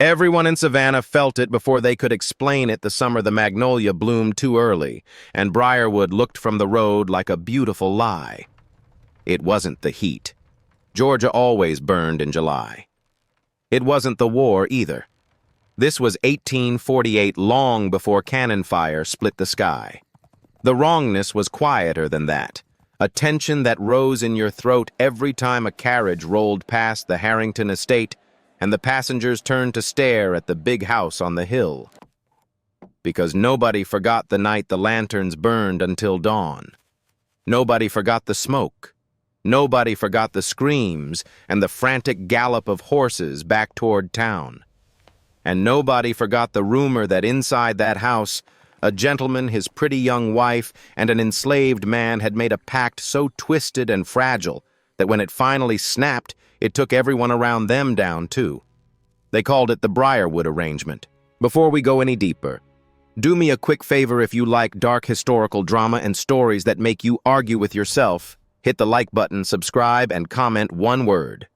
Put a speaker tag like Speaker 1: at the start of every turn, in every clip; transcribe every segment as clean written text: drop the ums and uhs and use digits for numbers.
Speaker 1: Everyone in Savannah felt it before they could explain it the summer the magnolia bloomed too early, and Briarwood looked from the road like a beautiful lie. It wasn't the heat. Georgia always burned in July. It wasn't the war either. This was 1848, long before cannon fire split the sky. The wrongness was quieter than that, a tension that rose in your throat every time a carriage rolled past the Harrington estate and the passengers turned to stare at the big house on the hill. Because nobody forgot the night the lanterns burned until dawn. Nobody forgot the smoke. Nobody forgot the screams and the frantic gallop of horses back toward town. And nobody forgot the rumor that inside that house, a gentleman, his pretty young wife, and an enslaved man had made a pact so twisted and fragile that when it finally snapped, it took everyone around them down, too. They called it the Briarwood arrangement. Before we go any deeper, do me a quick favor if you like dark historical drama and stories that make you argue with yourself. Hit the like button, subscribe, and comment one word.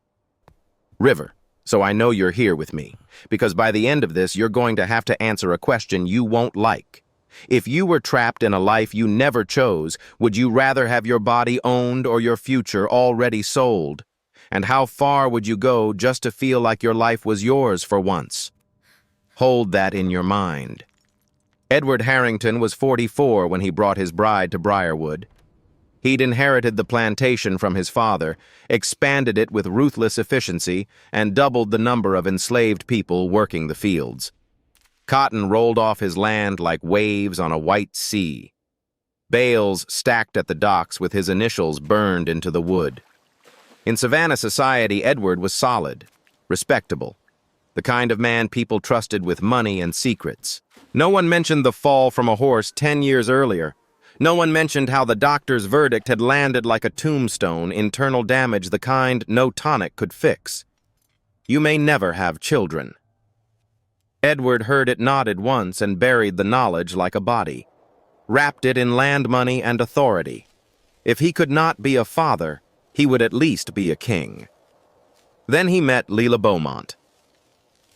Speaker 1: River, so I know you're here with me, because by the end of this, you're going to have to answer a question you won't like. If you were trapped in a life you never chose, would you rather have your body owned or your future already sold? And how far would you go just to feel like your life was yours for once? Hold that in your mind. Edward Harrington was 44 when he brought his bride to Briarwood. He'd inherited the plantation from his father, expanded it with ruthless efficiency, and doubled the number of enslaved people working the fields. Cotton rolled off his land like waves on a white sea. Bales stacked at the docks with his initials burned into the wood. In Savannah society, Edward was solid, respectable, the kind of man people trusted with money and secrets. No one mentioned the fall from a horse 10 years earlier. No one mentioned how the doctor's verdict had landed like a tombstone, internal damage the kind no tonic could fix. You may never have children. Edward heard it nodded once and buried the knowledge like a body, wrapped it in land money and authority. If he could not be a father, he would at least be a king. Then he met Leila Beaumont.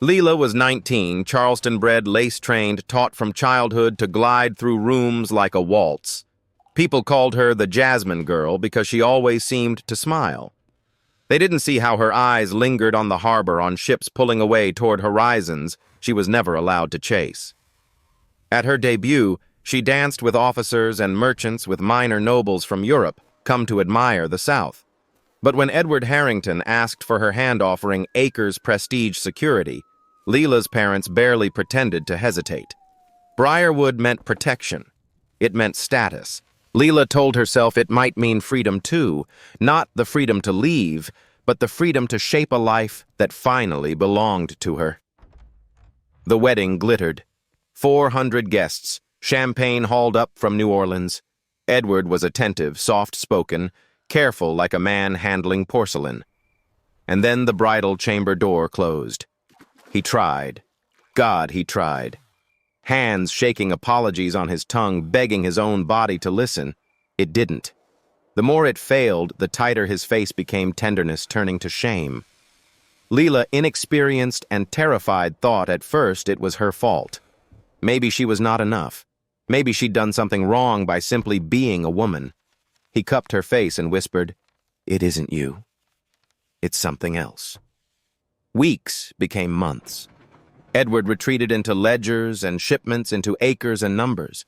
Speaker 1: Leila was 19, Charleston-bred, lace-trained, taught from childhood to glide through rooms like a waltz. People called her the Jasmine Girl because she always seemed to smile. They didn't see how her eyes lingered on the harbor on ships pulling away toward horizons she was never allowed to chase. At her debut, she danced with officers and merchants with minor nobles from Europe, come to admire the South. But when Edward Harrington asked for her hand offering acres prestige security, Leila's parents barely pretended to hesitate. Briarwood meant protection. It meant status. Leila told herself it might mean freedom too, not the freedom to leave, but the freedom to shape a life that finally belonged to her. The wedding glittered. 400 guests, champagne hauled up from New Orleans. Edward was attentive, soft-spoken, careful like a man handling porcelain. And then the bridal chamber door closed. He tried. God, he tried. Hands shaking apologies on his tongue, begging his own body to listen. It didn't. The more it failed, the tighter his face became tenderness, turning to shame. Leila, inexperienced and terrified, thought at first it was her fault. Maybe she was not enough. Maybe she'd done something wrong by simply being a woman. He cupped her face and whispered, "It isn't you. It's something else." Weeks became months. Edward retreated into ledgers and shipments, into acres and numbers.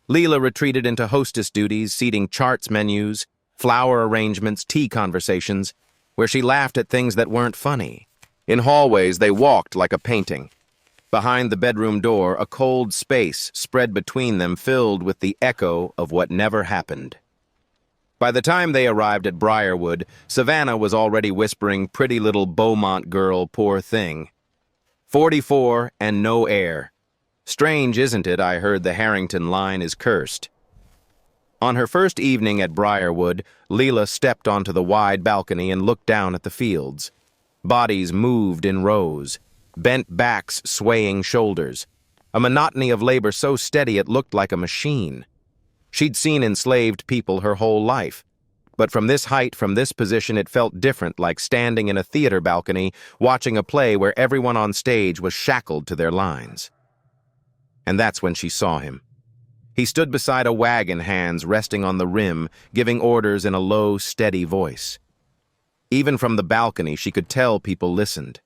Speaker 1: Leila retreated into hostess duties, seating charts, menus, flower arrangements, tea conversations, where she laughed at things that weren't funny. In hallways, they walked like a painting. Behind the bedroom door, a cold space spread between them, filled with the echo of what never happened. By the time they arrived at Briarwood, Savannah was already whispering, "Pretty little Beaumont girl, poor thing." 44 and no heir. Strange, isn't it? I heard the Harrington line is cursed. On her first evening at Briarwood, Leila stepped onto the wide balcony and looked down at the fields. Bodies moved in rows, bent backs swaying shoulders, a monotony of labor so steady it looked like a machine. She'd seen enslaved people her whole life, But from this height, from this position, it felt different, like standing in a theater balcony, watching a play where everyone on stage was shackled to their lines. And that's when she saw him. He stood beside a wagon, hands resting on the rim, giving orders in a low, steady voice. Even from the balcony, she could tell people listened.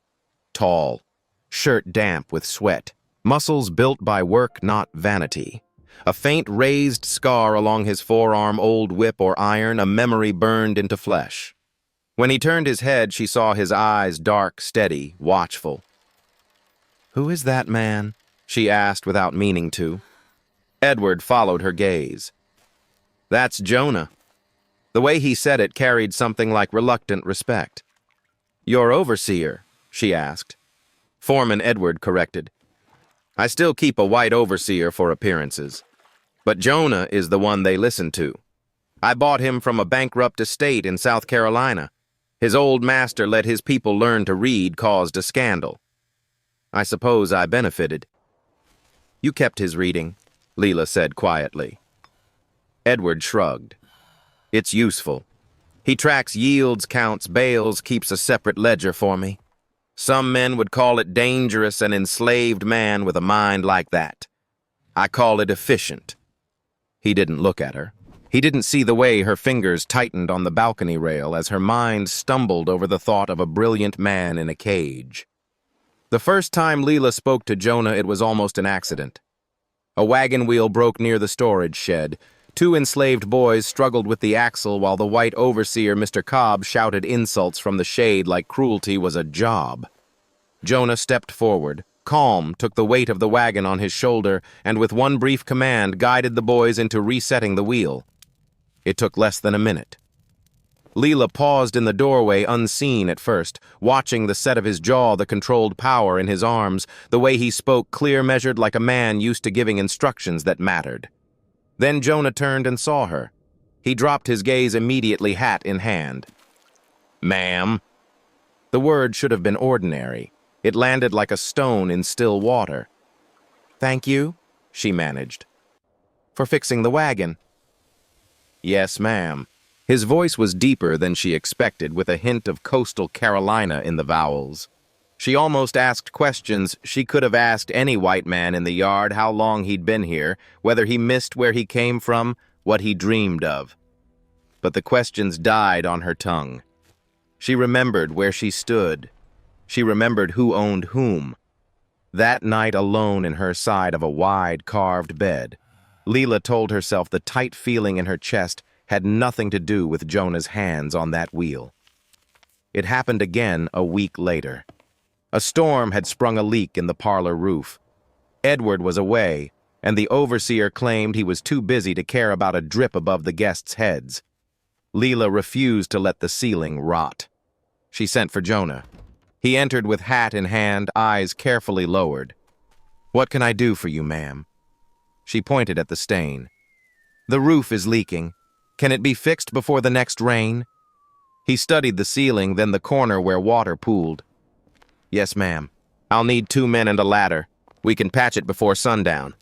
Speaker 1: Tall, shirt damp with sweat, muscles built by work, not vanity. A faint raised scar along his forearm, old whip or iron, a memory burned into flesh. When he turned his head, she saw his eyes dark, steady, watchful. "Who is that man?" she asked without meaning to. Edward followed her gaze. "That's Jonah." The way he said it carried something like reluctant respect. "Your overseer?" she asked. "Foreman," Edward corrected. "I still keep a white overseer for appearances. But Jonah is the one they listen to. I bought him from a bankrupt estate in South Carolina. His old master let his people learn to read, caused a scandal. I suppose I benefited." "You kept his reading," Leela said quietly. Edward shrugged. "It's useful. He tracks yields, counts bales, keeps a separate ledger for me. Some men would call it dangerous, an enslaved man with a mind like that. I call it efficient." He didn't look at her. He didn't see the way her fingers tightened on the balcony rail as her mind stumbled over the thought of a brilliant man in a cage. The first time Leela spoke to Jonah, it was almost an accident. A wagon wheel broke near the storage shed. Two enslaved boys struggled with the axle while the white overseer, Mr. Cobb, shouted insults from the shade like cruelty was a job. Jonah stepped forward, calm, took the weight of the wagon on his shoulder, and with one brief command guided the boys into resetting the wheel. It took less than a minute. Leela paused in the doorway, unseen at first, watching the set of his jaw, the controlled power in his arms, the way he spoke, clear, measured, like a man used to giving instructions that mattered. Then Jonah turned and saw her. He dropped his gaze immediately, hat in hand. "Ma'am." The word should have been ordinary. It landed like a stone in still water. "Thank you," she managed. "For fixing the wagon." "Yes, ma'am." His voice was deeper than she expected, with a hint of coastal Carolina in the vowels. She almost asked questions she could have asked any white man in the yard, how long he'd been here, whether he missed where he came from, what he dreamed of. But the questions died on her tongue. She remembered where she stood. She remembered who owned whom. That night alone in her side of a wide, carved bed, Leela told herself the tight feeling in her chest had nothing to do with Jonah's hands on that wheel. It happened again a week later. A storm had sprung a leak in the parlor roof. Edward was away, and the overseer claimed he was too busy to care about a drip above the guests' heads. Leela refused to let the ceiling rot. She sent for Jonah. He entered with hat in hand, eyes carefully lowered. "What can I do for you, ma'am?" She pointed at the stain. "The roof is leaking. Can it be fixed before the next rain?" He studied the ceiling, then the corner where water pooled. "Yes, ma'am. I'll need 2 men and a ladder. We can patch it before sundown."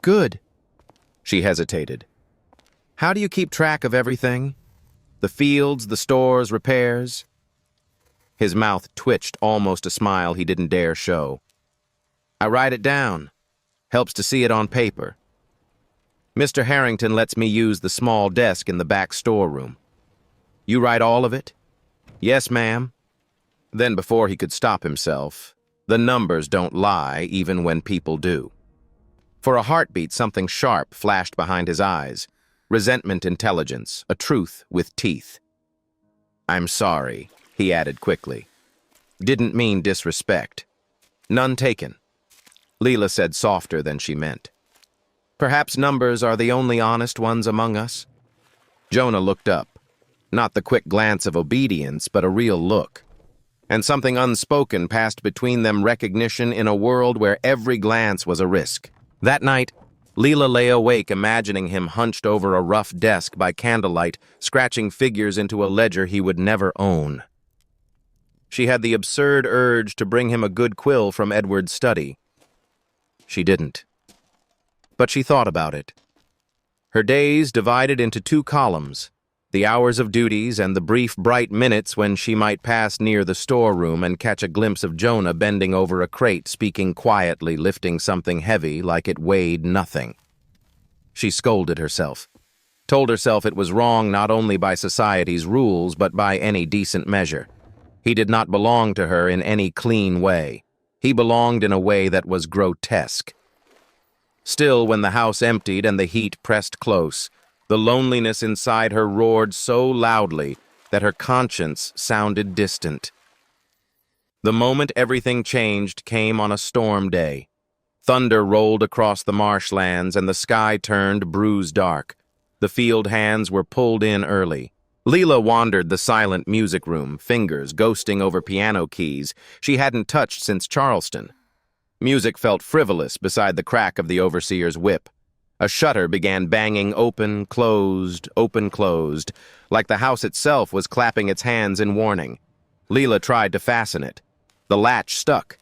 Speaker 1: "Good." She hesitated. "How do you keep track of everything? The fields, the stores, repairs?" His mouth twitched, almost a smile he didn't dare show. "I write it down. Helps to see it on paper. Mr. Harrington lets me use the small desk in the back storeroom." "You write all of it?" "Yes, ma'am." Then, before he could stop himself, "The numbers don't lie, even when people do." For a heartbeat, something sharp flashed behind his eyes. Resentment, intelligence, a truth with teeth. "I'm sorry," he added quickly. "Didn't mean disrespect." "None taken," Leela said softer than she meant. "Perhaps numbers are the only honest ones among us." Jonah looked up. Not the quick glance of obedience, but a real look. And something unspoken passed between them, recognition in a world where every glance was a risk. That night, Leela lay awake imagining him hunched over a rough desk by candlelight, scratching figures into a ledger he would never own. She had the absurd urge to bring him a good quill from Edward's study. She didn't. But she thought about it. Her days divided into 2 columns, The hours of duties and the brief, bright minutes when she might pass near the storeroom and catch a glimpse of Jonah bending over a crate, speaking quietly, lifting something heavy like it weighed nothing. She scolded herself, told herself it was wrong not only by society's rules but by any decent measure. He did not belong to her in any clean way. He belonged in a way that was grotesque. Still, when the house emptied and the heat pressed close, the loneliness inside her roared so loudly that her conscience sounded distant. The moment everything changed came on a storm day. Thunder rolled across the marshlands and the sky turned bruise dark. The field hands were pulled in early. Leela wandered the silent music room, fingers ghosting over piano keys she hadn't touched since Charleston. Music felt frivolous beside the crack of the overseer's whip. A shutter began banging open, closed, like the house itself was clapping its hands in warning. Leela tried to fasten it. The latch stuck.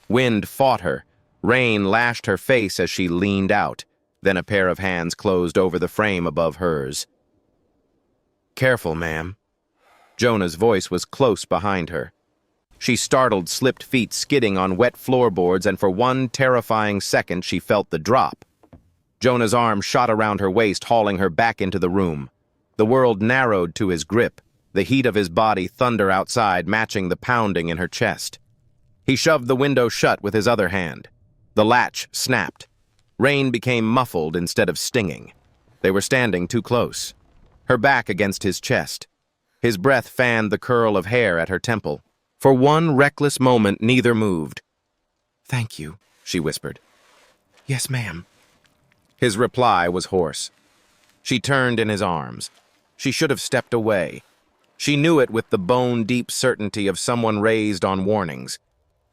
Speaker 1: Wind fought her. Rain lashed her face as she leaned out. Then a pair of hands closed over the frame above hers. "Careful, ma'am." Jonah's voice was close behind her. She startled, slipped feet skidding on wet floorboards, and for one terrifying second she felt the drop. Jonah's arm shot around her waist, hauling her back into the room. The world narrowed to his grip, the heat of his body thunder outside matching the pounding in her chest. He shoved the window shut with his other hand. The latch snapped. Rain became muffled instead of stinging. They were standing too close. Her back against his chest. His breath fanned the curl of hair at her temple. For one reckless moment, neither moved. "Thank you," she whispered. "Yes, ma'am." His reply was hoarse. She turned in his arms. She should have stepped away. She knew it with the bone-deep certainty of someone raised on warnings.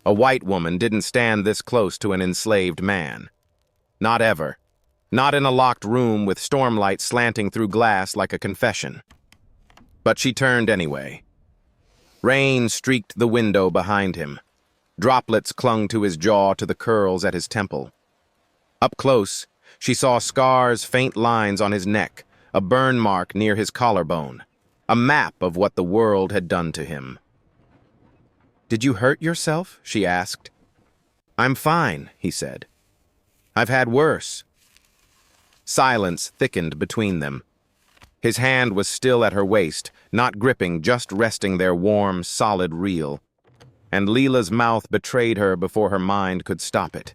Speaker 1: A white woman didn't stand this close to an enslaved man. Not ever. Not in a locked room with stormlight slanting through glass like a confession. But she turned anyway. Rain streaked the window behind him. Droplets clung to his jaw, to the curls at his temple. Up close, she saw scars, faint lines on his neck, a burn mark near his collarbone, a map of what the world had done to him. "Did you hurt yourself?" she asked. "I'm fine," he said. "I've had worse." Silence thickened between them. His hand was still at her waist, not gripping, just resting there, warm, solid, real. And Leela's mouth betrayed her before her mind could stop it.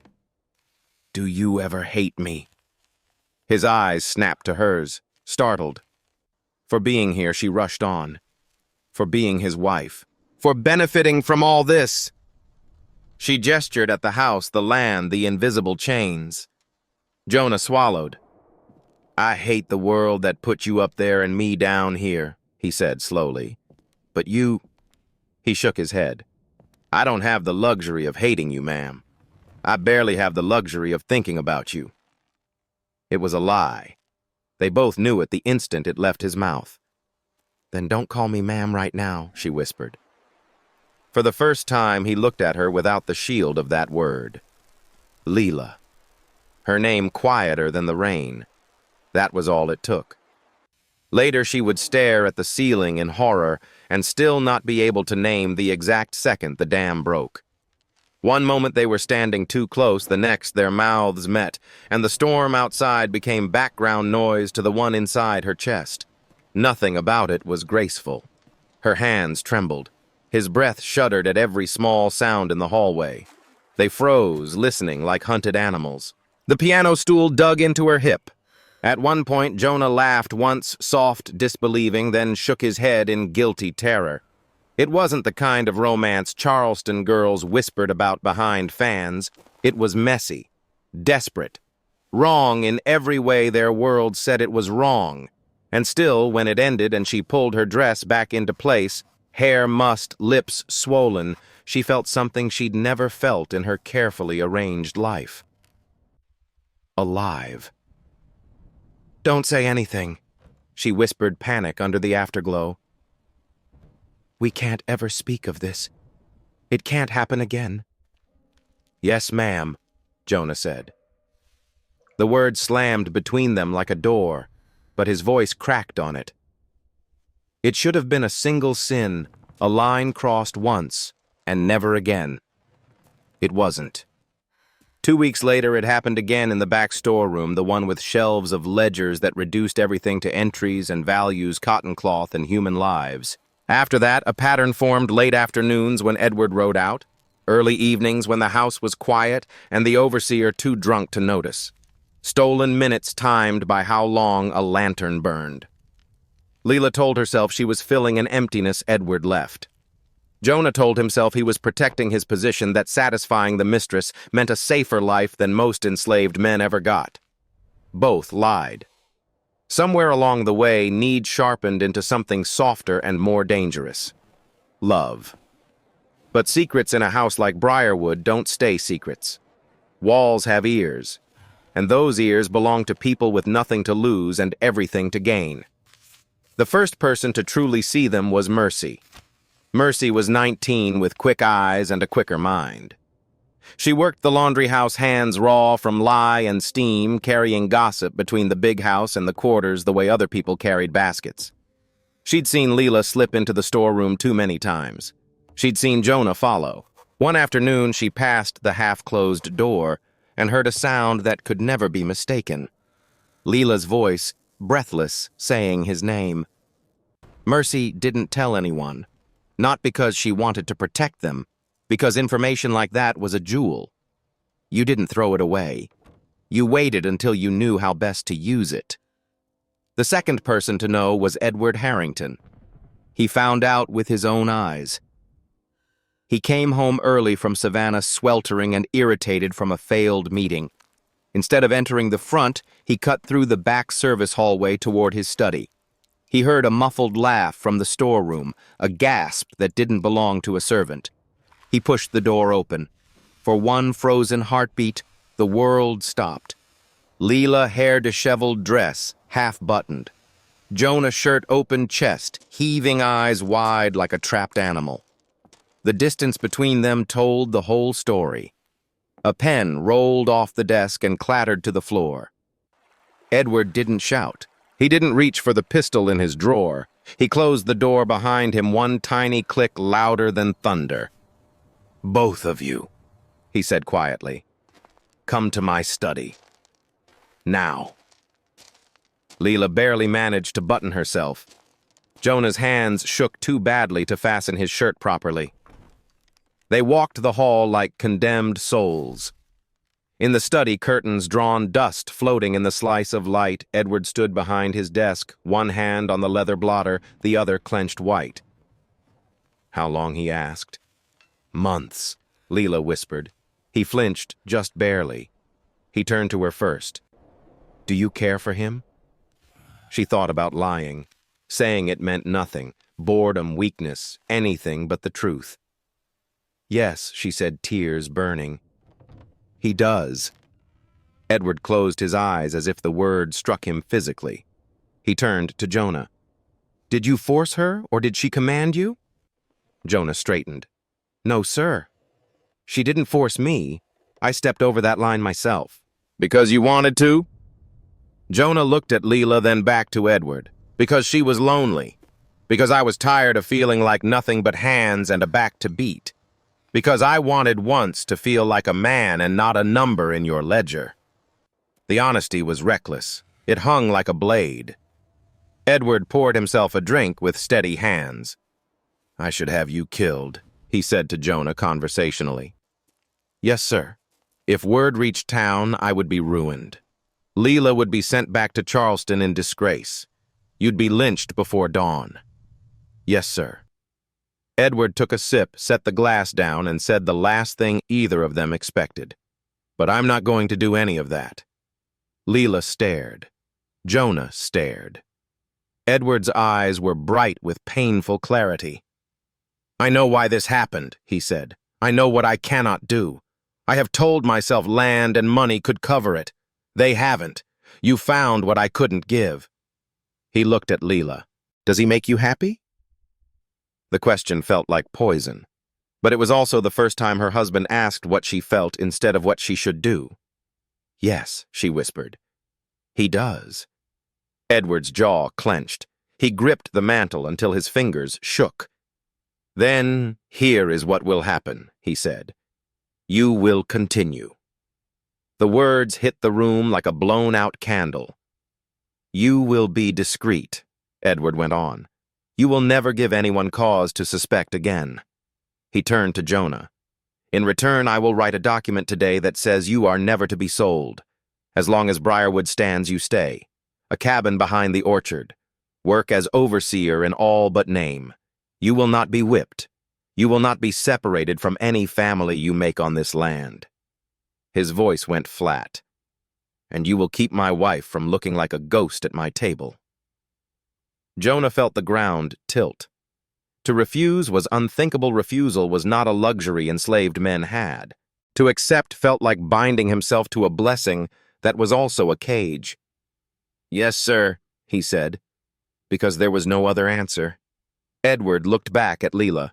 Speaker 1: "Do you ever hate me?" His eyes snapped to hers, startled. For being here, she rushed on. For being his wife. For benefiting from all this. She gestured at the house, the land, the invisible chains. Jonah swallowed. "I hate the world that put you up there and me down here," he said slowly. "But you—" He shook his head. "I don't have the luxury of hating you, ma'am. I barely have the luxury of thinking about you." It was a lie. They both knew it the instant it left his mouth. "Then don't call me ma'am right now," she whispered. For the first time, he looked at her without the shield of that word. Leela. Her name quieter than the rain. That was all it took. Later, she would stare at the ceiling in horror and still not be able to name the exact second the dam broke. One moment they were standing too close, the next their mouths met, and the storm outside became background noise to the one inside her chest. Nothing about it was graceful. Her hands trembled. His breath shuddered at every small sound in the hallway. They froze, listening like hunted animals. The piano stool dug into her hip. At one point, Jonah laughed once, soft, disbelieving, then shook his head in guilty terror. It wasn't the kind of romance Charleston girls whispered about behind fans. It was messy, desperate, wrong in every way their world said it was wrong. And still, when it ended and she pulled her dress back into place, hair mussed, lips swollen, she felt something she'd never felt in her carefully arranged life. Alive. "Don't say anything," she whispered, panic under the afterglow. "We can't ever speak of this. It can't happen again." "Yes, ma'am," Jonah said. The word slammed between them like a door, but his voice cracked on it. It should have been a single sin, a line crossed once, and never again. It wasn't. 2 weeks later, it happened again in the back storeroom, the one with shelves of ledgers that reduced everything to entries and values, cotton cloth, and human lives. After that, a pattern formed late afternoons when Edward rode out, early evenings when the house was quiet and the overseer too drunk to notice. Stolen minutes timed by how long a lantern burned. Leela told herself she was filling an emptiness Edward left. Jonah told himself he was protecting his position, that satisfying the mistress meant a safer life than most enslaved men ever got. Both lied. Somewhere along the way, need sharpened into something softer and more dangerous. Love. But secrets in a house like Briarwood don't stay secrets. Walls have ears, and those ears belong to people with nothing to lose and everything to gain. The first person to truly see them was Mercy. Mercy was 19 with quick eyes and a quicker mind. She worked the laundry house hands raw from lye and steam, carrying gossip between the big house and the quarters the way other people carried baskets. She'd seen Leela slip into the storeroom too many times. She'd seen Jonah follow. One afternoon, she passed the half-closed door and heard a sound that could never be mistaken. Leela's voice, breathless, saying his name. Mercy didn't tell anyone. Not because she wanted to protect them, because information like that was a jewel. You didn't throw it away. You waited until you knew how best to use it. The second person to know was Edward Harrington. He found out with his own eyes. He came home early from Savannah, sweltering and irritated from a failed meeting. Instead of entering the front, he cut through the back service hallway toward his study. He heard a muffled laugh from the storeroom, a gasp that didn't belong to a servant. He pushed the door open. For one frozen heartbeat, the world stopped. Leela, hair disheveled, dress, half-buttoned. Jonah, shirt open, chest, heaving eyes wide like a trapped animal. The distance between them told the whole story. A pen rolled off the desk and clattered to the floor. Edward didn't shout. He didn't reach for the pistol in his drawer. He closed the door behind him, one tiny click louder than thunder. "Both of you," he said quietly. "Come to my study. Now." Leela barely managed to button herself. Jonah's hands shook too badly to fasten his shirt properly. They walked the hall like condemned souls. In the study, curtains drawn, dust floating in the slice of light, Edward stood behind his desk, one hand on the leather blotter, the other clenched white. "How long?" he asked. "Months," Leela whispered. He flinched just barely. He turned to her first. "Do you care for him?" She thought about lying. Saying it meant nothing. Boredom, weakness, anything but the truth. "Yes," she said, tears burning. "He does." Edward closed his eyes as if the word struck him physically. He turned to Jonah. "Did you force her, or did she command you?" Jonah straightened. "No, sir. She didn't force me. I stepped over that line myself." "Because you wanted to?" Jonah looked at Leela, then back to Edward. "Because she was lonely. Because I was tired of feeling like nothing but hands and a back to beat. Because I wanted once to feel like a man and not a number in your ledger." The honesty was reckless. It hung like a blade. Edward poured himself a drink with steady hands. "I should have you killed," he said to Jonah conversationally. "Yes, sir. If word reached town, I would be ruined. Leela would be sent back to Charleston in disgrace. You'd be lynched before dawn." "Yes, sir." Edward took a sip, set the glass down, and said the last thing either of them expected. "But I'm not going to do any of that." Leela stared. Jonah stared. Edward's eyes were bright with painful clarity. "I know why this happened," he said. "I know what I cannot do. I have told myself land and money could cover it. They haven't. You found what I couldn't give." He looked at Leela. "Does he make you happy?" The question felt like poison, but it was also the first time her husband asked what she felt instead of what she should do. "Yes," she whispered. "He does." Edward's jaw clenched. He gripped the mantle until his fingers shook. "Then here is what will happen," he said. "You will continue." The words hit the room like a blown-out candle. "You will be discreet," Edward went on. "You will never give anyone cause to suspect again." He turned to Jonah. "In return, I will write a document today that says you are never to be sold. As long as Briarwood stands, you stay. A cabin behind the orchard. Work as overseer in all but name. You will not be whipped. You will not be separated from any family you make on this land." His voice went flat. "And you will keep my wife from looking like a ghost at my table." Jonah felt the ground tilt. To refuse was unthinkable. Refusal was not a luxury enslaved men had. To accept felt like binding himself to a blessing that was also a cage. "Yes, sir," he said, because there was no other answer. Edward looked back at Leela.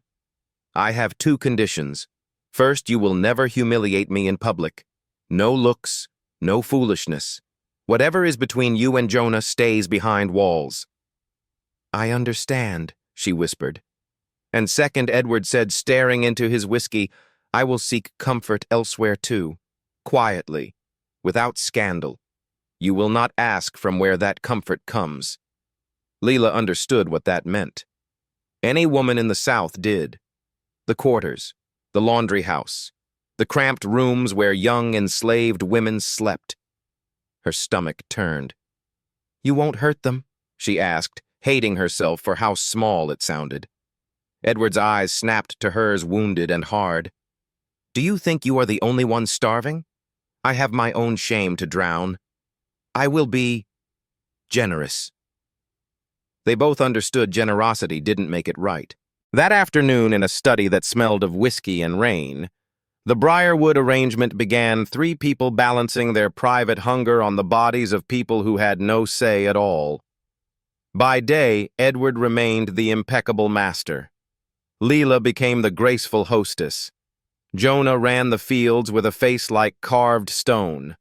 Speaker 1: "I have two conditions. First, you will never humiliate me in public. No looks, no foolishness. Whatever is between you and Jonah stays behind walls." "I understand," she whispered. And second, Edward said, staring into his whiskey, "I will seek comfort elsewhere too, quietly, without scandal. You will not ask from where that comfort comes." Leela understood what that meant. Any woman in the South did. The quarters, the laundry house, the cramped rooms where young enslaved women slept. Her stomach turned. "You won't hurt them?" she asked, hating herself for how small it sounded. Edward's eyes snapped to hers, wounded and hard. "Do you think you are the only one starving? I have my own shame to drown. I will be generous." They both understood generosity didn't make it right. That afternoon, in a study that smelled of whiskey and rain, the Briarwood arrangement began, three people balancing their private hunger on the bodies of people who had no say at all. By day, Edward remained the impeccable master. Leela became the graceful hostess. Jonah ran the fields with a face like carved stone.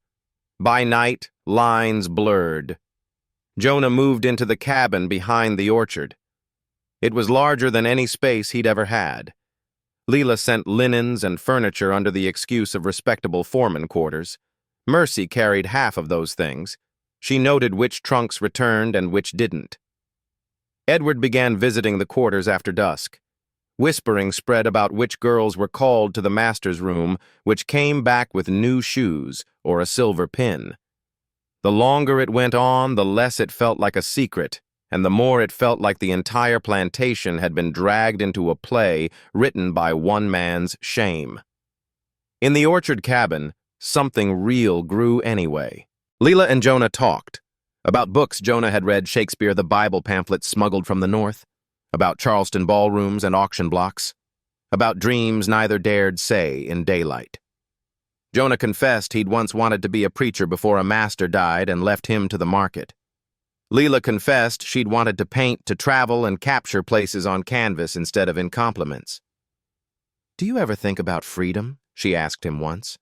Speaker 1: By night, lines blurred. Jonah moved into the cabin behind the orchard. It was larger than any space he'd ever had. Leela sent linens and furniture under the excuse of respectable foreman quarters. Mercy carried half of those things. She noted which trunks returned and which didn't. Edward began visiting the quarters after dusk. Whispering spread about which girls were called to the master's room, which came back with new shoes or a silver pin. The longer it went on, the less it felt like a secret, and the more it felt like the entire plantation had been dragged into a play written by one man's shame. In the orchard cabin, something real grew anyway. Leela and Jonah talked. About books Jonah had read, Shakespeare, the Bible pamphlets smuggled from the north. About Charleston ballrooms and auction blocks. About dreams neither dared say in daylight. Jonah confessed he'd once wanted to be a preacher before a master died and left him to the market. Leela confessed she'd wanted to paint, to travel, and capture places on canvas instead of in compliments. "Do you ever think about freedom?" she asked him once.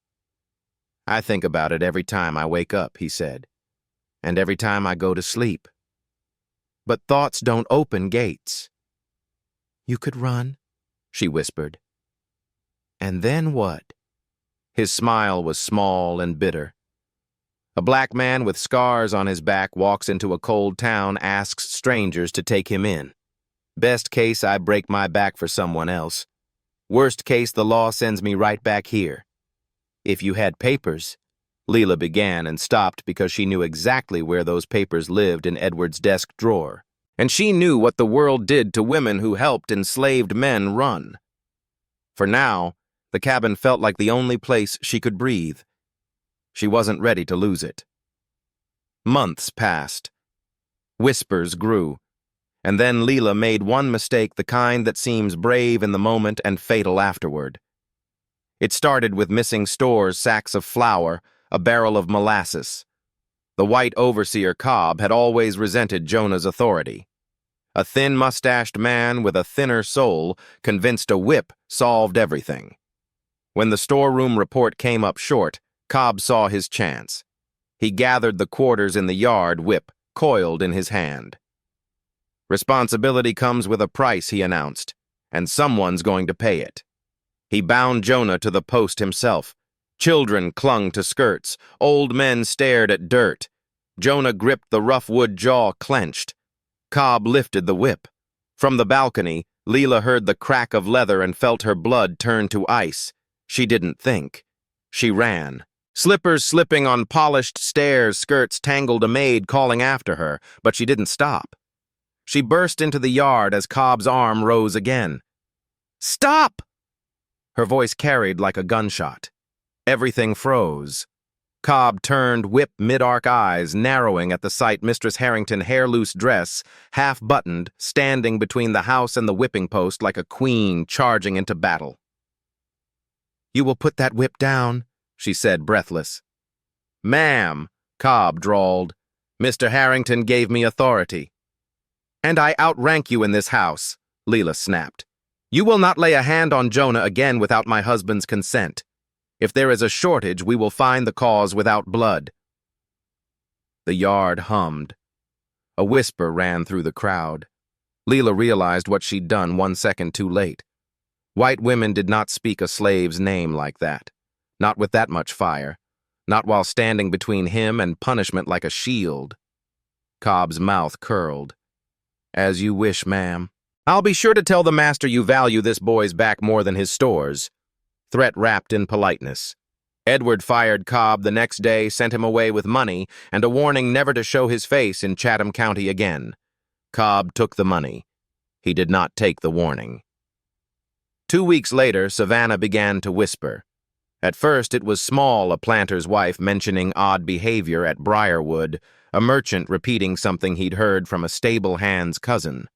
Speaker 1: "I think about it every time I wake up," he said, "and every time I go to sleep. But thoughts don't open gates." "You could run," she whispered. "And then what?" His smile was small and bitter. A black man with scars on his back walks into a cold town, asks strangers to take him in. Best case, I break my back for someone else. Worst case, the law sends me right back here. If you had papers, Leela began and stopped because she knew exactly where those papers lived in Edward's desk drawer. And she knew what the world did to women who helped enslaved men run. For now, the cabin felt like the only place she could breathe. She wasn't ready to lose it. Months passed. Whispers grew. And then Leela made one mistake, the kind that seems brave in the moment and fatal afterward. It started with missing stores, sacks of flour, a barrel of molasses. The white overseer Cobb had always resented Jonah's authority. A thin-mustached man with a thinner soul, convinced a whip solved everything. When the storeroom report came up short, Cobb saw his chance. He gathered the quarters in the yard, whip coiled in his hand. Responsibility comes with a price, he announced, and someone's going to pay it. He bound Jonah to the post himself. Children clung to skirts. Old men stared at dirt. Jonah gripped the rough wood jaw clenched. Cobb lifted the whip. From the balcony, Leela heard the crack of leather and felt her blood turn to ice. She didn't think. She ran. Slippers slipping on polished stairs, skirts tangled, a maid calling after her, but she didn't stop. She burst into the yard as Cobb's arm rose again. "Stop!" Her voice carried like a gunshot. Everything froze. Cobb turned, whip mid-arc eyes narrowing at the sight Mistress Harrington, hair-loose dress, half-buttoned, standing between the house and the whipping post like a queen charging into battle. "You will put that whip down," she said, breathless. "Ma'am," Cobb drawled, "Mr. Harrington gave me authority." "And I outrank you in this house," Leela snapped. "You will not lay a hand on Jonah again without my husband's consent. If there is a shortage, we will find the cause without blood." The yard hummed. A whisper ran through the crowd. Leela realized what she'd done 1 second too late. White women did not speak a slave's name like that. Not with that much fire. Not while standing between him and punishment like a shield. Cobb's mouth curled. "As you wish, ma'am. I'll be sure to tell the master you value this boy's back more than his stores." Threat wrapped in politeness. Edward fired Cobb the next day, sent him away with money, and a warning never to show his face in Chatham County again. Cobb took the money. He did not take the warning. 2 weeks later, Savannah began to whisper. At first, it was Small, a planter's wife, mentioning odd behavior at Briarwood, a merchant repeating something he'd heard from a stable hand's cousin.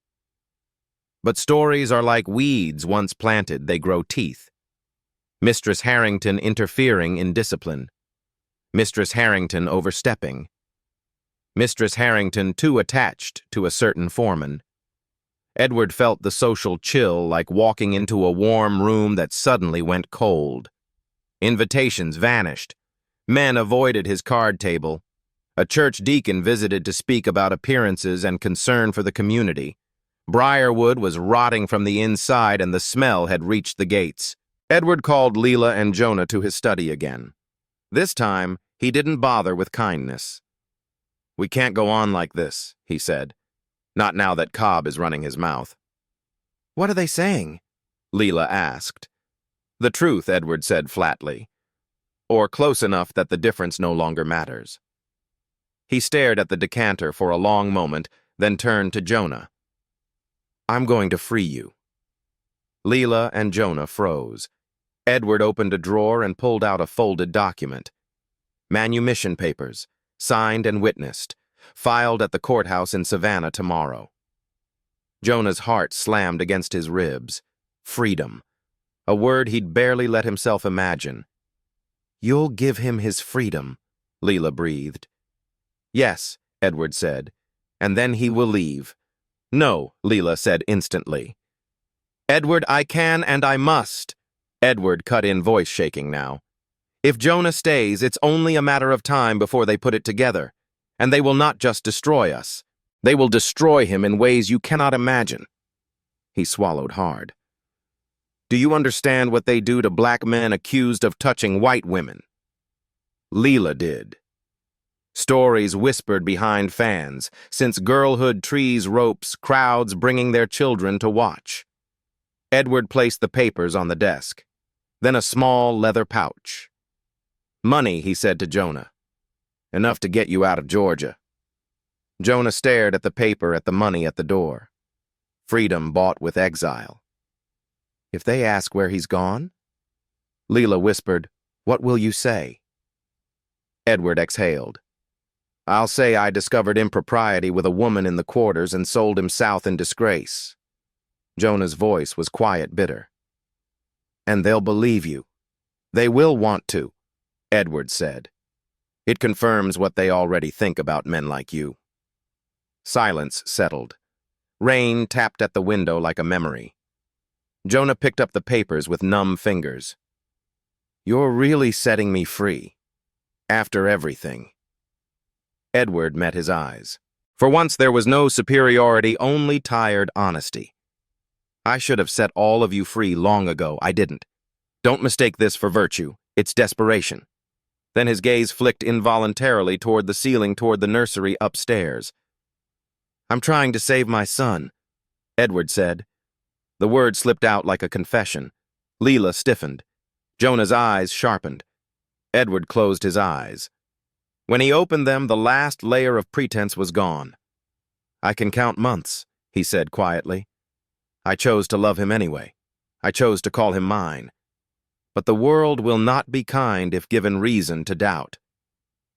Speaker 1: But stories are like weeds. Once planted, they grow teeth. Mistress Harrington interfering in discipline. Mistress Harrington overstepping. Mistress Harrington too attached to a certain foreman. Edward felt the social chill, like walking into a warm room that suddenly went cold. Invitations vanished. Men avoided his card table. A church deacon visited to speak about appearances and concern for the community. Briarwood was rotting from the inside and the smell had reached the gates. Edward called Leela and Jonah to his study again. This time, he didn't bother with kindness. "We can't go on like this," he said. "Not now that Cobb is running his mouth." "What are they saying?" Leela asked. "The truth," Edward said flatly. "Or close enough that the difference no longer matters." He stared at the decanter for a long moment, then turned to Jonah. "I'm going to free you." Leela and Jonah froze. Edward opened a drawer and pulled out a folded document. Manumission papers, signed and witnessed, filed at the courthouse in Savannah tomorrow. Jonah's heart slammed against his ribs. Freedom. A word he'd barely let himself imagine. "You'll give him his freedom," Leela breathed. "Yes," Edward said, "and then he will leave." "No," Leela said instantly. "Edward, I can and I must." Edward cut in, voice shaking now. "If Jonah stays, it's only a matter of time before they put it together. And they will not just destroy us. They will destroy him in ways you cannot imagine." He swallowed hard. "Do you understand what they do to black men accused of touching white women?" Leela did. Stories whispered behind fans, since girlhood trees ropes, crowds bringing their children to watch. Edward placed the papers on the desk, then a small leather pouch. "Money," he said to Jonah. "Enough to get you out of Georgia." Jonah stared at the paper, at the money at the door. Freedom bought with exile. "If they ask where he's gone?" Leela whispered, "What will you say?" Edward exhaled. "I'll say I discovered impropriety with a woman in the quarters and sold him south in disgrace." Jonah's voice was quiet, bitter. "And they'll believe you. They will want to," Edward said. "It confirms what they already think about men like you." Silence settled. Rain tapped at the window like a memory. Jonah picked up the papers with numb fingers. "You're really setting me free. After everything." Edward met his eyes. For once there was no superiority, only tired honesty. I should have set all of you free long ago. I didn't. Don't mistake this for virtue. It's desperation. Then his gaze flicked involuntarily toward the ceiling toward the nursery upstairs. I'm trying to save my son, Edward said. The word slipped out like a confession. Leela stiffened. Jonah's eyes sharpened. Edward closed his eyes. When he opened them, the last layer of pretense was gone. I can count months, he said quietly. I chose to love him anyway. I chose to call him mine. But the world will not be kind if given reason to doubt.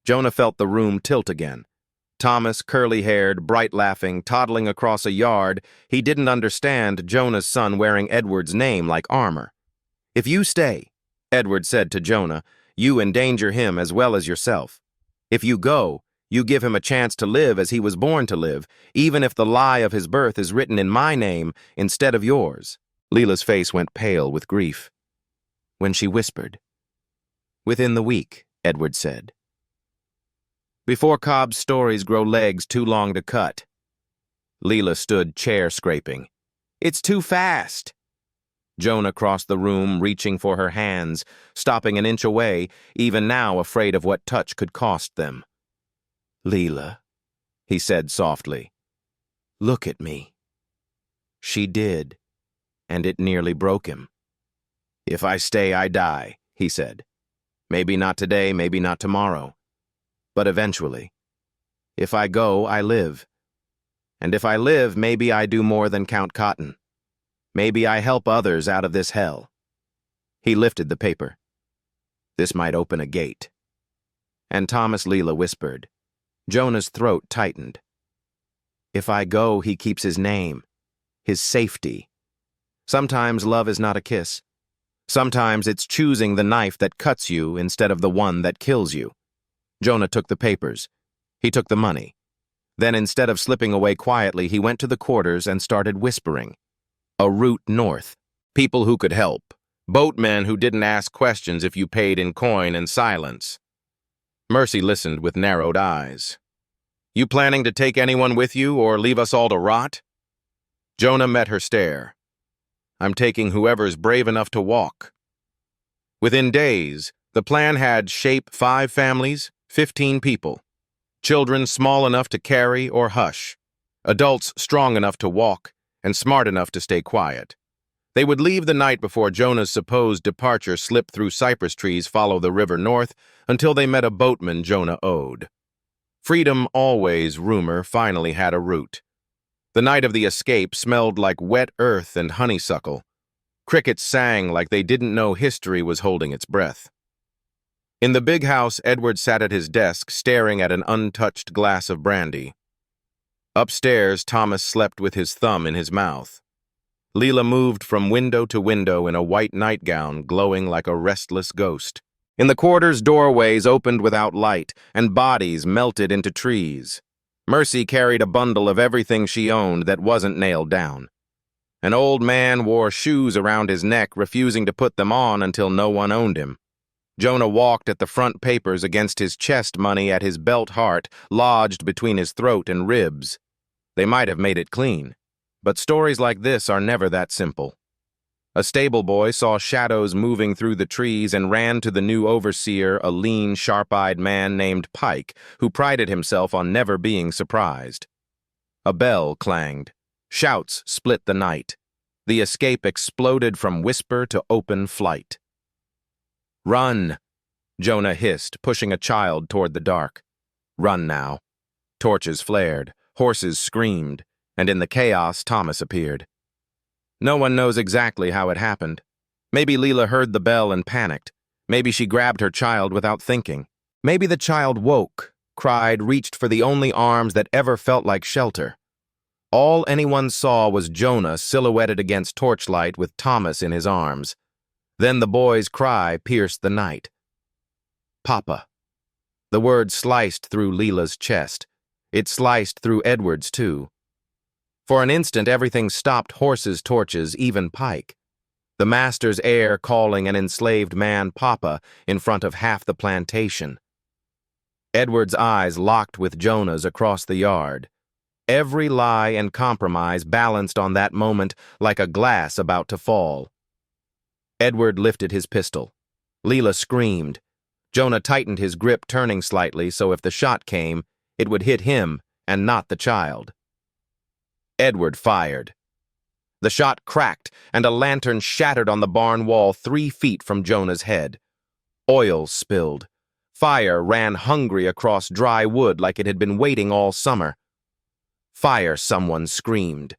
Speaker 1: Jonah felt the room tilt again. Thomas, curly-haired, bright-laughing, toddling across a yard, he didn't understand Jonah's son wearing Edward's name like armor. If you stay, Edward said to Jonah, you endanger him as well as yourself. If you go, you give him a chance to live as he was born to live, even if the lie of his birth is written in my name instead of yours. Leela's face went pale with grief. When she whispered, within the week, Edward said. Before Cobb's stories grow legs too long to cut. Leela stood chair-scraping. It's too fast. Jonah crossed the room, reaching for her hands, stopping an inch away, even now afraid of what touch could cost them. Leela, he said softly, look at me. She did, and it nearly broke him. If I stay, I die, he said. Maybe not today, maybe not tomorrow. But eventually. If I go, I live. And if I live, maybe I do more than count cotton. Maybe I help others out of this hell. He lifted the paper. This might open a gate. And Thomas Leela whispered. Jonah's throat tightened. If I go, he keeps his name, his safety. Sometimes love is not a kiss. Sometimes it's choosing the knife that cuts you instead of the one that kills you. Jonah took the papers. He took the money. Then instead of slipping away quietly, he went to the quarters and started whispering. A route north. People who could help. Boatmen who didn't ask questions if you paid in coin and silence. Mercy listened with narrowed eyes. You planning to take anyone with you or leave us all to rot? Jonah met her stare. I'm taking whoever's brave enough to walk. Within days, the plan had shape 5 families, 15 people. Children small enough to carry or hush. Adults strong enough to walk and smart enough to stay quiet. They would leave the night before Jonah's supposed departure slip through cypress trees follow the river north until they met a boatman Jonah owed. Freedom always, rumor, finally had a route. The night of the escape smelled like wet earth and honeysuckle. Crickets sang like they didn't know history was holding its breath. In the big house, Edward sat at his desk staring at an untouched glass of brandy. Upstairs, Thomas slept with his thumb in his mouth. Leela moved from window to window in a white nightgown, glowing like a restless ghost. In the quarters, doorways opened without light, and bodies melted into trees. Mercy carried a bundle of everything she owned that wasn't nailed down. An old man wore shoes around his neck, refusing to put them on until no one owned him. Jonah walked at the front papers against his chest money at his belt heart, lodged between his throat and ribs. They might have made it clean. But stories like this are never that simple. A stable boy saw shadows moving through the trees and ran to the new overseer, a lean, sharp-eyed man named Pike, who prided himself on never being surprised. A bell clanged. Shouts split the night. The escape exploded from whisper to open flight. Run, Jonah hissed, pushing a child toward the dark. Run now. Torches flared, horses screamed, and in the chaos, Thomas appeared. No one knows exactly how it happened. Maybe Leela heard the bell and panicked. Maybe she grabbed her child without thinking. Maybe the child woke, cried, reached for the only arms that ever felt like shelter. All anyone saw was Jonah silhouetted against torchlight with Thomas in his arms. Then the boy's cry pierced the night. Papa. The word sliced through Leela's chest. It sliced through Edward's, too. For an instant, everything stopped: horses, torches, even Pike. The master's heir calling an enslaved man Papa in front of half the plantation. Edward's eyes locked with Jonah's across the yard. Every lie and compromise balanced on that moment like a glass about to fall. Edward lifted his pistol. Leela screamed. Jonah tightened his grip, turning slightly so if the shot came, it would hit him and not the child. Edward fired. The shot cracked, and a lantern shattered on the barn wall 3 feet from Jonah's head. Oil spilled. Fire ran hungry across dry wood like it had been waiting all summer. Fire, someone screamed.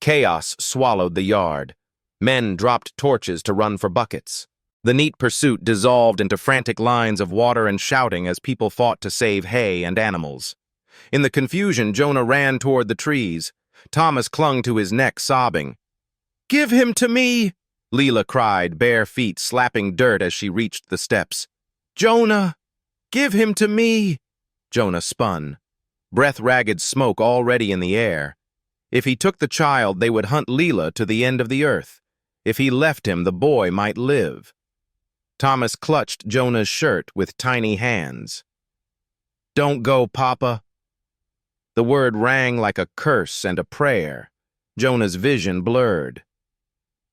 Speaker 1: Chaos swallowed the yard. Men dropped torches to run for buckets. The neat pursuit dissolved into frantic lines of water and shouting as people fought to save hay and animals. In the confusion, Jonah ran toward the trees. Thomas clung to his neck, sobbing. "Give him to me!" Leela cried, bare feet slapping dirt as she reached the steps. "Jonah! Give him to me!" Jonah spun. Breath-ragged smoke already in the air. If he took the child, they would hunt Leela to the end of the earth. If he left him, the boy might live. Thomas clutched Jonah's shirt with tiny hands. "Don't go, Papa." The word rang like a curse and a prayer. Jonah's vision blurred.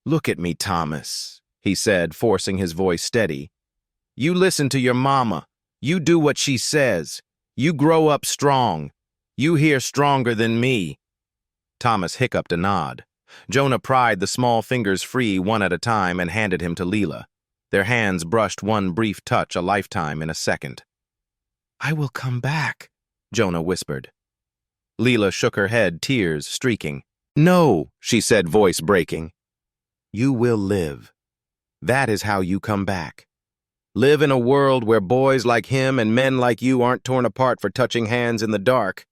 Speaker 1: "Look at me, Thomas," he said, forcing his voice steady. "You listen to your mama. You do what she says. You grow up strong. You hear stronger than me." Thomas hiccuped a nod. Jonah pried the small fingers free one at a time and handed him to Leela. Their hands brushed one brief touch, a lifetime in a second. "I will come back," Jonah whispered. Leela shook her head, tears streaking. "No," she said, voice breaking. "You will live. That is how you come back. Live in a world where boys like him and men like you aren't torn apart for touching hands in the dark."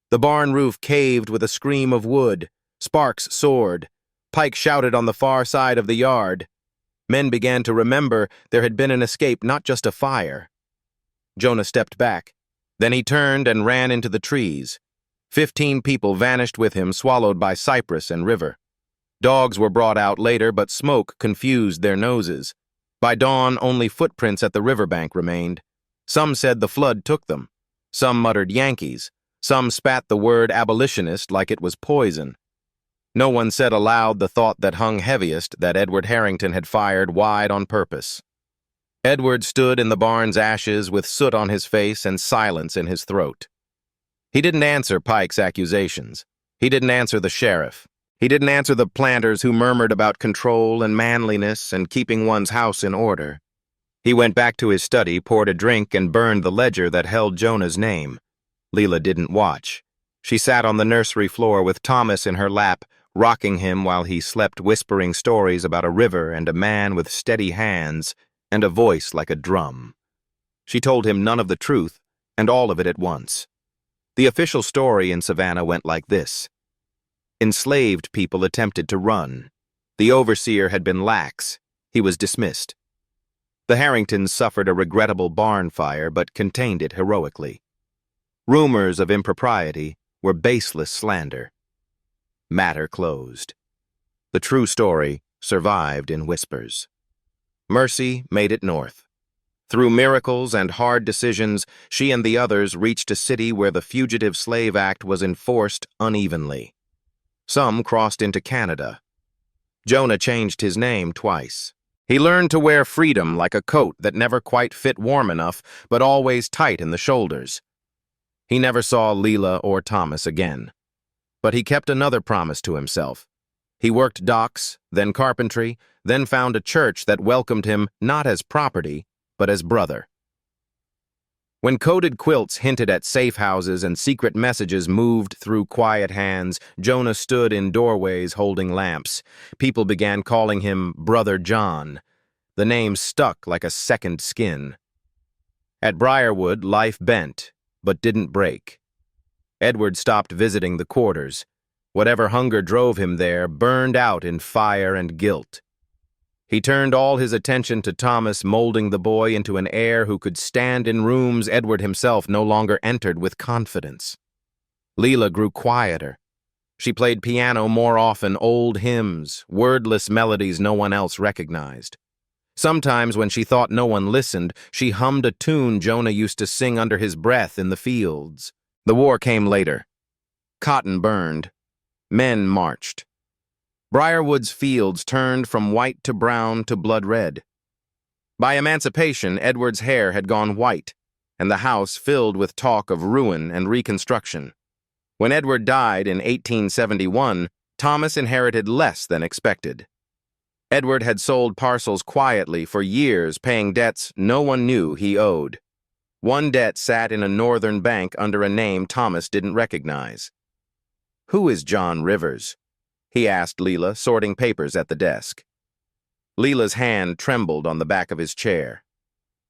Speaker 1: The barn roof caved with a scream of wood. Sparks soared. Pike shouted on the far side of the yard. Men began to remember there had been an escape, not just a fire. Jonah stepped back. Then he turned and ran into the trees. 15 people vanished with him, swallowed by cypress and river. Dogs were brought out later, but smoke confused their noses. By dawn, only footprints at the riverbank remained. Some said the flood took them. Some muttered Yankees. Some spat the word abolitionist like it was poison. No one said aloud the thought that hung heaviest, that Edward Harrington had fired wide on purpose. Edward stood in the barn's ashes with soot on his face and silence in his throat. He didn't answer Pike's accusations. He didn't answer the sheriff. He didn't answer the planters who murmured about control and manliness and keeping one's house in order. He went back to his study, poured a drink, and burned the ledger that held Jonah's name. Leela didn't watch. She sat on the nursery floor with Thomas in her lap, rocking him while he slept, whispering stories about a river and a man with steady hands and a voice like a drum. She told him none of the truth and all of it at once. The official story in Savannah went like this. Enslaved people attempted to run. The overseer had been lax. He was dismissed. The Harringtons suffered a regrettable barn fire but contained it heroically. Rumors of impropriety were baseless slander. Matter closed. The true story survived in whispers. Mercy made it north. Through miracles and hard decisions, she and the others reached a city where the Fugitive Slave Act was enforced unevenly. Some crossed into Canada. Jonah changed his name twice. He learned to wear freedom like a coat that never quite fit warm enough, but always tight in the shoulders. He never saw Leela or Thomas again. But he kept another promise to himself. He worked docks, then carpentry, then found a church that welcomed him not as property, but as brother. When coded quilts hinted at safe houses and secret messages moved through quiet hands, Jonah stood in doorways holding lamps. People began calling him Brother John. The name stuck like a second skin. At Briarwood, life bent, but didn't break. Edward stopped visiting the quarters. Whatever hunger drove him there burned out in fire and guilt. He turned all his attention to Thomas, molding the boy into an heir who could stand in rooms Edward himself no longer entered with confidence. Leela grew quieter. She played piano more often, old hymns, wordless melodies no one else recognized. Sometimes when she thought no one listened, she hummed a tune Jonah used to sing under his breath in the fields. The war came later. Cotton burned. Men marched. Briarwood's fields turned from white to brown to blood red. By emancipation, Edward's hair had gone white, and the house filled with talk of ruin and reconstruction. When Edward died in 1871, Thomas inherited less than expected. Edward had sold parcels quietly for years, paying debts no one knew he owed. One debt sat in a northern bank under a name Thomas didn't recognize. "Who is John Rivers?" he asked Leela, sorting papers at the desk. Leela's hand trembled on the back of his chair.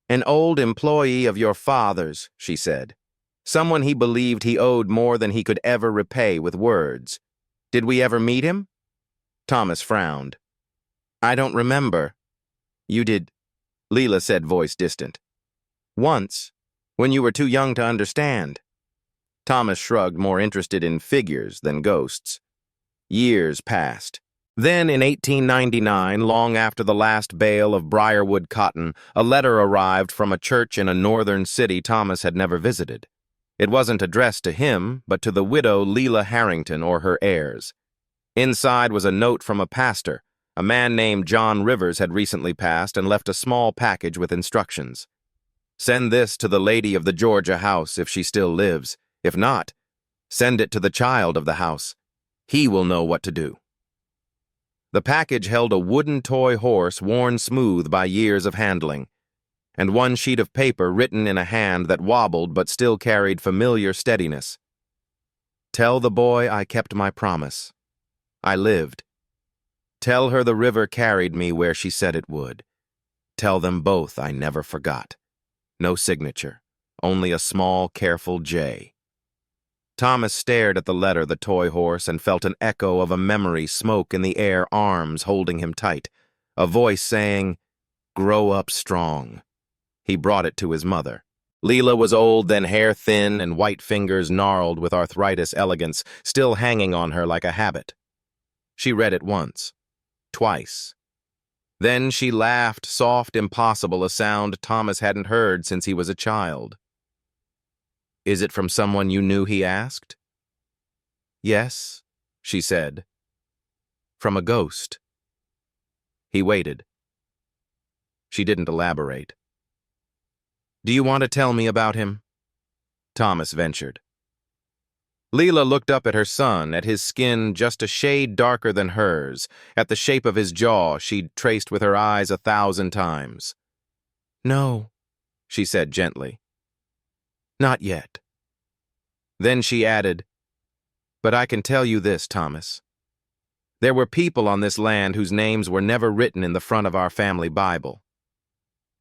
Speaker 1: "An old employee of your father's," she said. "Someone he believed he owed more than he could ever repay with words. Did we ever meet him?" Thomas frowned. "I don't remember." "You did," Leela said, voice distant. "Once, when you were too young to understand." Thomas shrugged, more interested in figures than ghosts. Years passed. Then, in 1899, long after the last bale of Briarwood cotton, a letter arrived from a church in a northern city Thomas had never visited. It wasn't addressed to him, but to the widow Leela Harrington or her heirs. Inside was a note from a pastor. A man named John Rivers had recently passed and left a small package with instructions. "Send this to the lady of the Georgia house if she still lives. If not, send it to the child of the house. He will know what to do." The package held a wooden toy horse worn smooth by years of handling, and one sheet of paper written in a hand that wobbled but still carried familiar steadiness. "Tell the boy I kept my promise. I lived. Tell her the river carried me where she said it would. Tell them both I never forgot. No signature, only a small, careful J." Thomas stared at the letter, the toy horse, and felt an echo of a memory smoke in the air, arms holding him tight. A voice saying, "Grow up strong." He brought it to his mother. Leela was old, then hair thin and white fingers gnarled with arthritis elegance, still hanging on her like a habit. She read it once, twice. Then she laughed, soft, impossible, a sound Thomas hadn't heard since he was a child. "Is it from someone you knew?" he asked. "Yes," she said. "From a ghost." He waited. She didn't elaborate. "Do you want to tell me about him?" Thomas ventured. Leela looked up at her son, at his skin just a shade darker than hers, at the shape of his jaw she'd traced with her eyes 1,000 times. "No," she said gently. "Not yet." Then she added, "But I can tell you this, Thomas. There were people on this land whose names were never written in the front of our family Bible.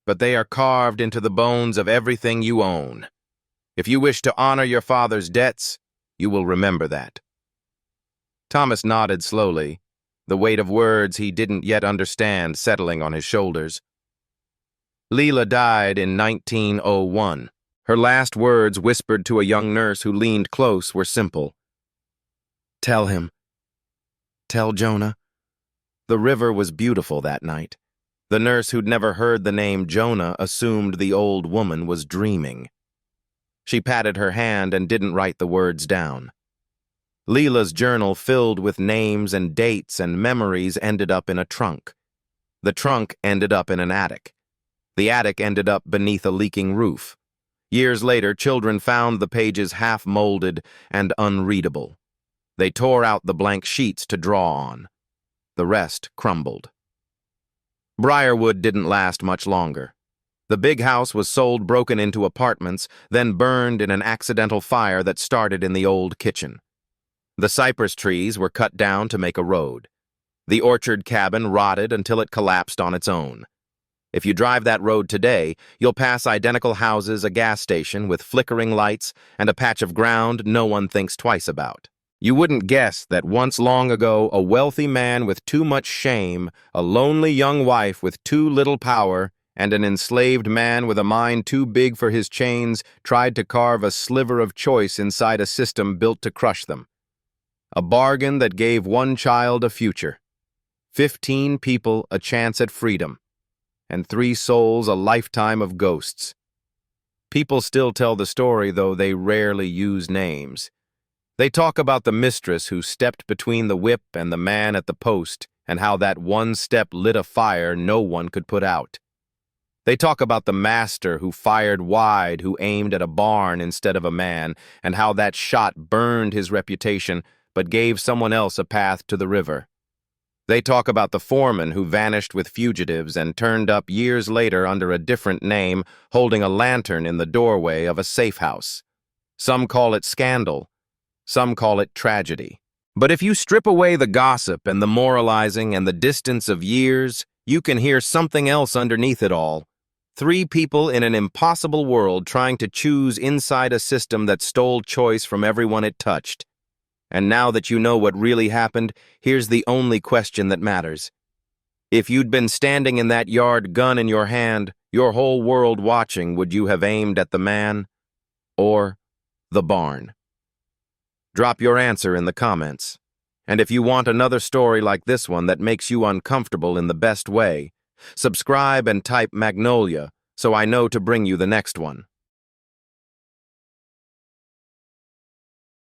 Speaker 1: But they are carved into the bones of everything you own. If you wish to honor your father's debts, you will remember that." Thomas nodded slowly, the weight of words he didn't yet understand settling on his shoulders. Leela died in 1901. Her last words, whispered to a young nurse who leaned close, were simple. "Tell him. Tell Jonah." The river was beautiful that night. The nurse who'd never heard the name Jonah assumed the old woman was dreaming. She patted her hand and didn't write the words down. Leela's journal, filled with names and dates and memories, ended up in a trunk. The trunk ended up in an attic. The attic ended up beneath a leaking roof. Years later, children found the pages half-molded and unreadable. They tore out the blank sheets to draw on. The rest crumbled. Briarwood didn't last much longer. The big house was sold broken into apartments, then burned in an accidental fire that started in the old kitchen. The cypress trees were cut down to make a road. The orchard cabin rotted until it collapsed on its own. If you drive that road today, you'll pass identical houses, a gas station with flickering lights, and a patch of ground no one thinks twice about. You wouldn't guess that once long ago, a wealthy man with too much shame, a lonely young wife with too little power, and an enslaved man with a mind too big for his chains tried to carve a sliver of choice inside a system built to crush them. A bargain that gave one child a future, 15 people a chance at freedom, and 3 souls a lifetime of ghosts. People still tell the story, though they rarely use names. They talk about the mistress who stepped between the whip and the man at the post, and how that one step lit a fire no one could put out. They talk about the master who fired wide, who aimed at a barn instead of a man, and how that shot burned his reputation, but gave someone else a path to the river. They talk about the foreman who vanished with fugitives and turned up years later under a different name, holding a lantern in the doorway of a safe house. Some call it scandal. Some call it tragedy. But if you strip away the gossip and the moralizing and the distance of years, you can hear something else underneath it all. Three people in an impossible world trying to choose inside a system that stole choice from everyone it touched. And now that you know what really happened, here's the only question that matters. If you'd been standing in that yard, gun in your hand, your whole world watching, would you have aimed at the man or the barn? Drop your answer in the comments. And if you want another story like this one that makes you uncomfortable in the best way, subscribe and type Magnolia so I know to bring you the next one.